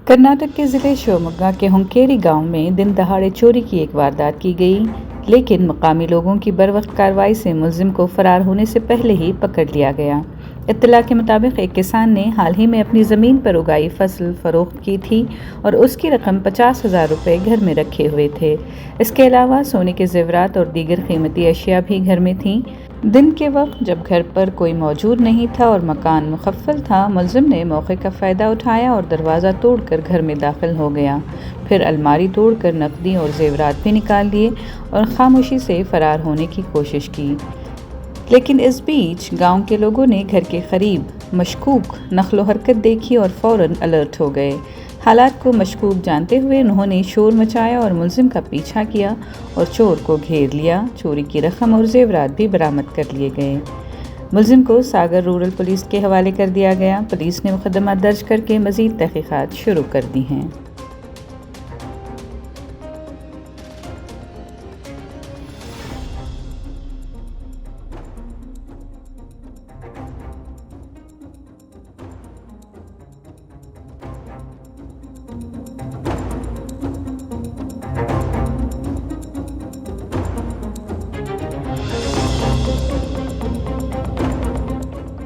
कर्नाटक के ज़िले शिवमोगा के हुंकेरी गांव में दिन दहाड़े चोरी की एक वारदात की गई, लेकिन मकामी लोगों की बरवक्त कार्रवाई से मुलजिम को फरार होने से पहले ही पकड़ लिया गया। इत्तला के मुताबिक एक किसान ने हाल ही में अपनी ज़मीन पर उगाई फसल फरोख्त की थी और उसकी रकम 50,000 रुपये घर में रखे हुए थे। इसके अलावा सोने के ज़ेवरात और दीगर कीमती अशिया भी घर में थीं। दिन के वक्त जब घर पर कोई मौजूद नहीं था और मकान मुखफ़्फ़ल था, मुलजिम ने मौके का फ़ायदा उठाया और दरवाज़ा तोड़कर घर में दाखिल हो गया। फिर अलमारी तोड़कर नकदी और ज़ेवरात भी निकाल लिए और खामोशी से फ़रार होने की कोशिश की। लेकिन इस बीच गांव के लोगों ने घर के करीब मशकूक नक़्ल हरकत देखी और फ़ौरन अलर्ट हो गए। हालात को मशकूक जानते हुए उन्होंने शोर मचाया और मुलजिम का पीछा किया और चोर को घेर लिया। चोरी की रकम और ज़ेवरात भी बरामद कर लिए गए। मुलजिम को सागर रूरल पुलिस के हवाले कर दिया गया। पुलिस ने मुकदमा दर्ज करके मज़ीद तहक़ीक़ात शुरू कर दी हैं।